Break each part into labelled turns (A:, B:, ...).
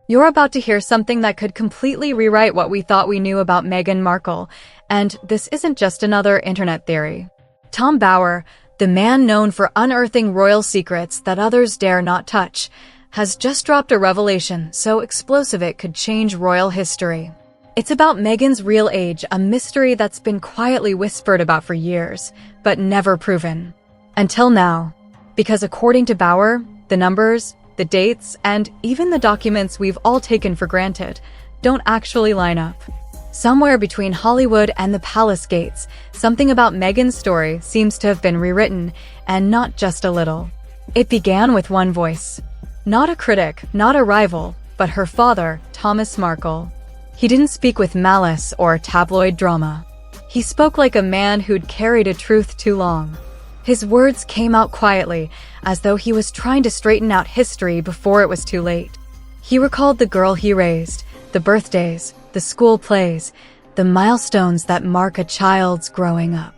A: You're about to hear something that could completely rewrite what we thought we knew about Meghan Markle, and this isn't just another internet theory. Tom Bower, the man known for unearthing royal secrets that others dare not touch, has just dropped a revelation so explosive it could change royal history. It's about Meghan's real age, a mystery that's been quietly whispered about for years, but never proven. Until now. Because according to Bower, the numbers, the dates, and even the documents we've all taken for granted don't actually line up. Somewhere between Hollywood and the palace gates, something about Meghan's story seems to have been rewritten, and not just a little. It began with one voice. Not a critic, not a rival, but her father, Thomas Markle. He didn't speak with malice or tabloid drama. He spoke like a man who'd carried a truth too long. His words came out quietly, as though he was trying to straighten out history before it was too late. He recalled the girl he raised, the birthdays, the school plays, the milestones that mark a child's growing up.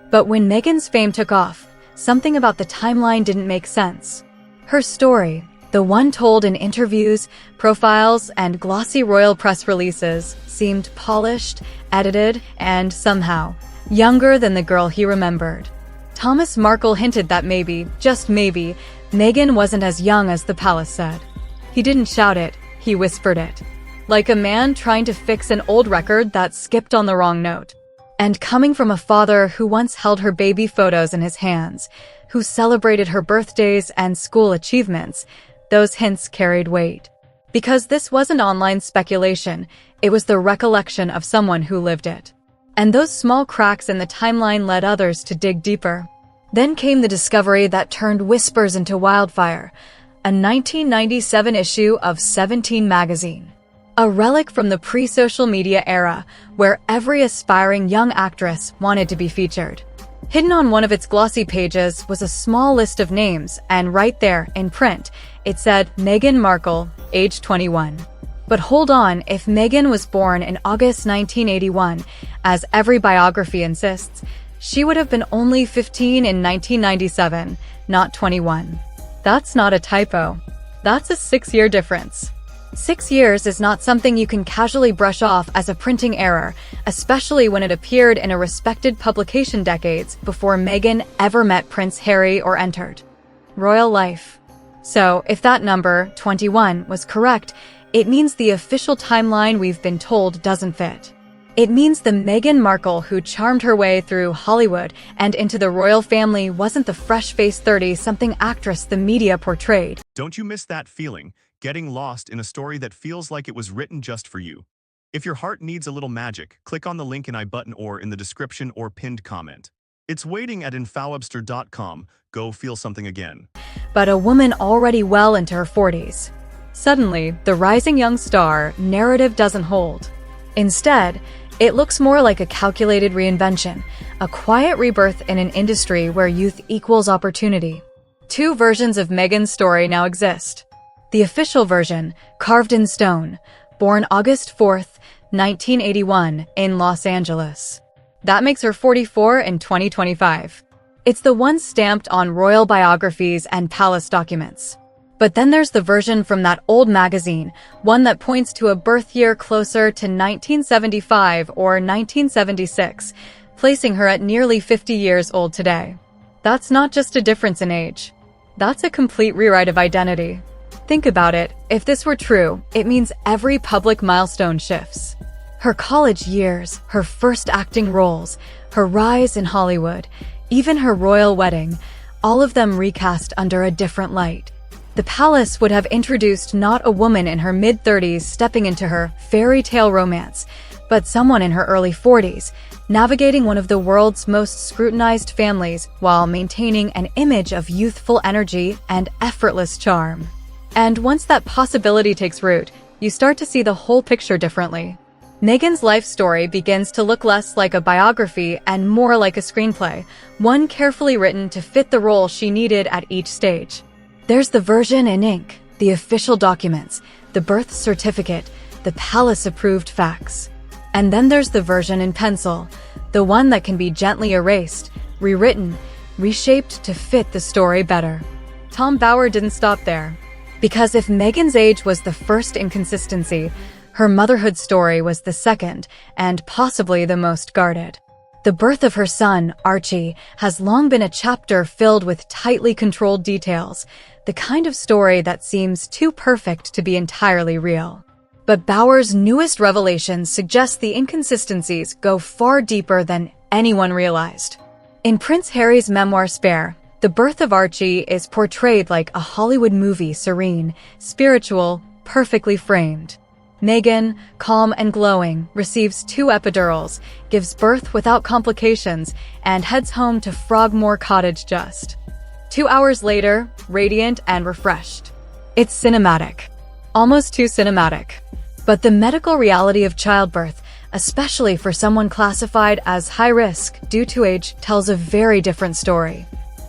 A: But when Meghan's fame took off, something about the timeline didn't make sense. Her story, the one told in interviews, profiles, and glossy royal press releases, seemed polished, edited, and somehow younger than the girl he remembered. Thomas Markle hinted that maybe, just maybe, Meghan wasn't as young as the palace said. He didn't shout it, he whispered it. Like a man trying to fix an old record that skipped on the wrong note. And coming from a father who once held her baby photos in his hands, who celebrated her birthdays and school achievements, those hints carried weight. Because this wasn't online speculation, it was the recollection of someone who lived it. And those small cracks in the timeline led others to dig deeper. Then came the discovery that turned whispers into wildfire, a 1997 issue of 17 magazine. A relic from the pre-social media era, where every aspiring young actress wanted to be featured. Hidden on one of its glossy pages was a small list of names, and right there, in print, it said Meghan Markle, age 21. But hold on, if Meghan was born in August 1981, as every biography insists, she would have been only 15 in 1997, not 21. That's not a typo. That's a 6-year difference. 6 years is not something you can casually brush off as a printing error, especially when it appeared in a respected publication decades before Meghan ever met Prince Harry or entered royal life. So, if that number, 21, was correct, it means the official timeline we've been told doesn't fit. It means the Meghan Markle who charmed her way through Hollywood and into the royal family wasn't the fresh-faced 30-something actress the media portrayed.
B: Don't you miss that feeling, getting lost in a story that feels like it was written just for you? If your heart needs a little magic, click on the link in I-button or in the description or pinned comment. It's waiting at infowebster.com. Go feel something again.
A: But a woman already well into her 40s. Suddenly, the rising young star narrative doesn't hold. Instead, it looks more like a calculated reinvention, a quiet rebirth in an industry where youth equals opportunity. Two versions of Meghan's story now exist. The official version, carved in stone, born August 4th, 1981, in Los Angeles. That makes her 44 in 2025. It's the one stamped on royal biographies and palace documents. But then there's the version from that old magazine, one that points to a birth year closer to 1975 or 1976, placing her at nearly 50 years old today. That's not just a difference in age. That's a complete rewrite of identity. Think about it. If this were true, it means every public milestone shifts. Her college years, her first acting roles, her rise in Hollywood, even her royal wedding, all of them recast under a different light. The palace would have introduced not a woman in her mid-30s stepping into her fairy tale romance, but someone in her early 40s, navigating one of the world's most scrutinized families while maintaining an image of youthful energy and effortless charm. And once that possibility takes root, you start to see the whole picture differently. Meghan's life story begins to look less like a biography and more like a screenplay, one carefully written to fit the role she needed at each stage. There's the version in ink, the official documents, the birth certificate, the palace-approved facts. And then there's the version in pencil, the one that can be gently erased, rewritten, reshaped to fit the story better. Tom Bower didn't stop there. Because if Meghan's age was the first inconsistency, her motherhood story was the second, and possibly the most guarded. The birth of her son, Archie, has long been a chapter filled with tightly controlled details, the kind of story that seems too perfect to be entirely real. But Bauer's newest revelations suggest the inconsistencies go far deeper than anyone realized. In Prince Harry's memoir Spare, the birth of Archie is portrayed like a Hollywood movie, serene, spiritual, perfectly framed. Meghan, calm and glowing, receives 2 epidurals, gives birth without complications, and heads home to Frogmore Cottage just 2 hours later, radiant and refreshed. It's cinematic. Almost too cinematic. But the medical reality of childbirth, especially for someone classified as high risk due to age, tells a very different story.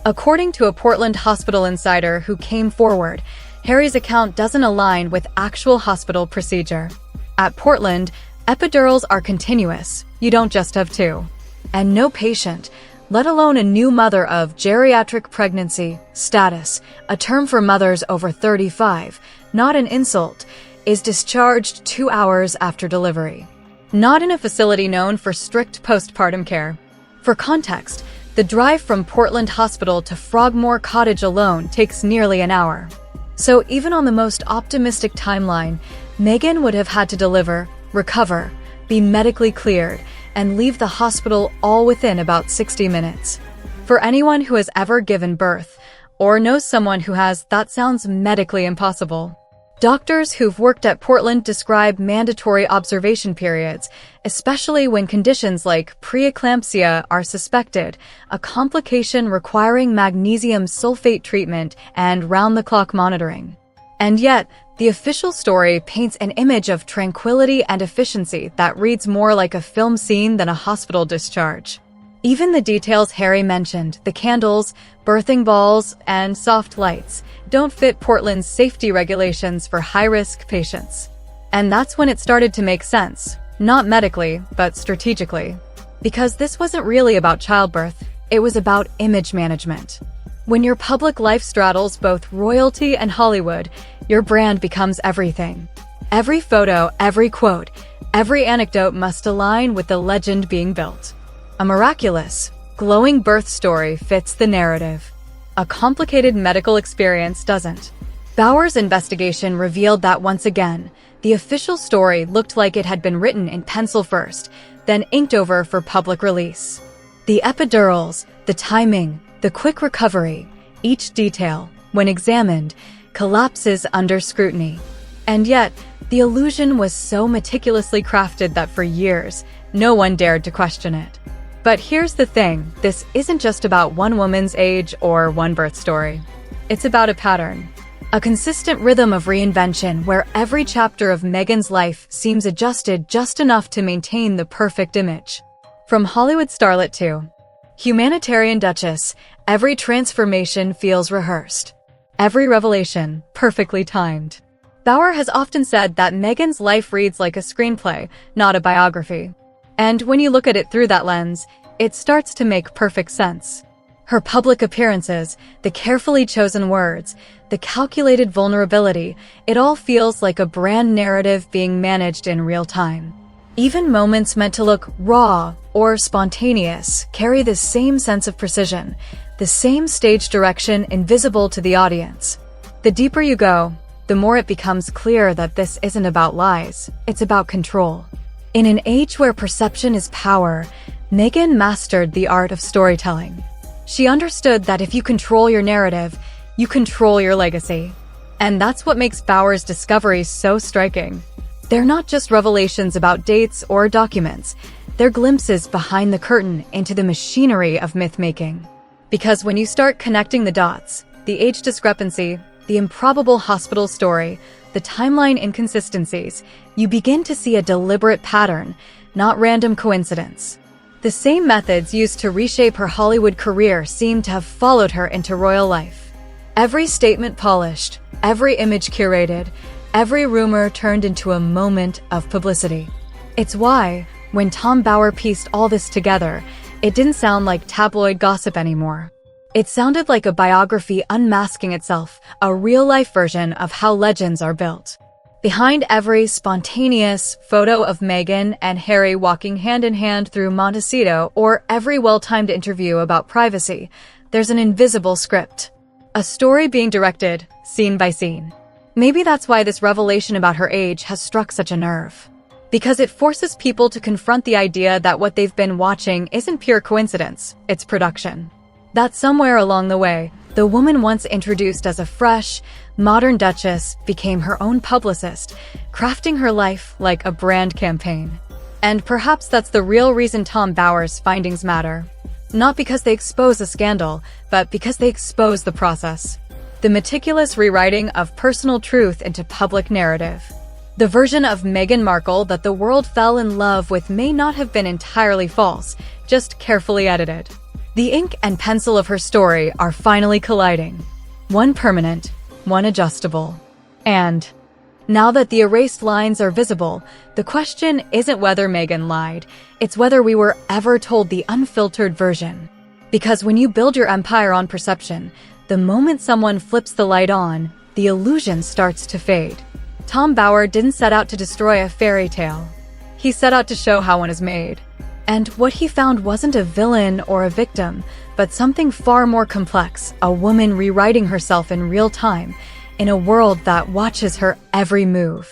A: According to a Portland hospital insider who came forward, Harry's account doesn't align with actual hospital procedure. At Portland, epidurals are continuous. You don't just have 2. And no patient, let alone a new mother of geriatric pregnancy status, a term for mothers over 35, not an insult, is discharged 2 hours after delivery. Not in a facility known for strict postpartum care. For context, the drive from Portland Hospital to Frogmore Cottage alone takes nearly an hour. So even on the most optimistic timeline, Meghan would have had to deliver, recover, be medically cleared, and leave the hospital all within about 60 minutes. For anyone who has ever given birth, or knows someone who has, that sounds medically impossible. Doctors who've worked at Portland describe mandatory observation periods, especially when conditions like preeclampsia are suspected, a complication requiring magnesium sulfate treatment and round-the-clock monitoring. And yet, the official story paints an image of tranquility and efficiency that reads more like a film scene than a hospital discharge. Even the details Harry mentioned, the candles, birthing balls, and soft lights, don't fit Portland's safety regulations for high-risk patients. And that's when it started to make sense, not medically, but strategically. Because this wasn't really about childbirth, it was about image management. When your public life straddles both royalty and Hollywood, your brand becomes everything. Every photo, every quote, every anecdote must align with the legend being built. A miraculous, glowing birth story fits the narrative. A complicated medical experience doesn't. Bauer's investigation revealed that once again, the official story looked like it had been written in pencil first, then inked over for public release. The epidurals, the timing, the quick recovery, each detail, when examined, collapses under scrutiny. And yet, the illusion was so meticulously crafted that for years, no one dared to question it. But here's the thing, this isn't just about one woman's age or one birth story. It's about a pattern. A consistent rhythm of reinvention where every chapter of Meghan's life seems adjusted just enough to maintain the perfect image. From Hollywood starlet to humanitarian duchess, every transformation feels rehearsed. Every revelation, perfectly timed. Bauer has often said that Meghan's life reads like a screenplay, not a biography. And when you look at it through that lens, it starts to make perfect sense. Her public appearances, the carefully chosen words, the calculated vulnerability, it all feels like a brand narrative being managed in real time. Even moments meant to look raw or spontaneous carry the same sense of precision, the same stage direction invisible to the audience. The deeper you go, the more it becomes clear that this isn't about lies, it's about control. In an age where perception is power, Meghan mastered the art of storytelling. She understood that if you control your narrative, you control your legacy. And that's what makes Bauer's discoveries so striking. They're not just revelations about dates or documents, they're glimpses behind the curtain into the machinery of myth-making. Because when you start connecting the dots, the age discrepancy, the improbable hospital story, the timeline inconsistencies, you begin to see a deliberate pattern, not random coincidence. The same methods used to reshape her Hollywood career seem to have followed her into royal life. Every statement polished, every image curated, every rumor turned into a moment of publicity. It's why, when Tom Bauer pieced all this together, it didn't sound like tabloid gossip anymore. It sounded like a biography unmasking itself, a real-life version of how legends are built. Behind every spontaneous photo of Meghan and Harry walking hand-in-hand through Montecito or every well-timed interview about privacy, there's an invisible script. A story being directed, scene by scene. Maybe that's why this revelation about her age has struck such a nerve. Because it forces people to confront the idea that what they've been watching isn't pure coincidence, it's production. That somewhere along the way, the woman once introduced as a fresh, modern duchess became her own publicist, crafting her life like a brand campaign. And perhaps that's the real reason Tom Bower's findings matter. Not because they expose a scandal, but because they expose the process. The meticulous rewriting of personal truth into public narrative. The version of Meghan Markle that the world fell in love with may not have been entirely false, just carefully edited. The ink and pencil of her story are finally colliding. One permanent, one adjustable. And now that the erased lines are visible, the question isn't whether Meghan lied, it's whether we were ever told the unfiltered version. Because when you build your empire on perception, the moment someone flips the light on, the illusion starts to fade. Tom Bower didn't set out to destroy a fairy tale. He set out to show how one is made. And what he found wasn't a villain or a victim, but something far more complex, a woman rewriting herself in real time, in a world that watches her every move.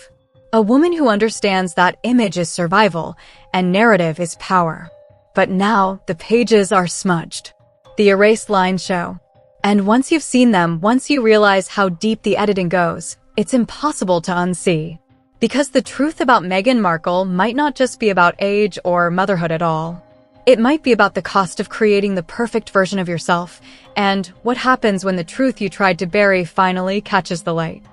A: A woman who understands that image is survival and narrative is power. But now, the pages are smudged. The erased lines show. And once you've seen them, once you realize how deep the editing goes, it's impossible to unsee. Because the truth about Meghan Markle might not just be about age or motherhood at all. It might be about the cost of creating the perfect version of yourself, and what happens when the truth you tried to bury finally catches the light.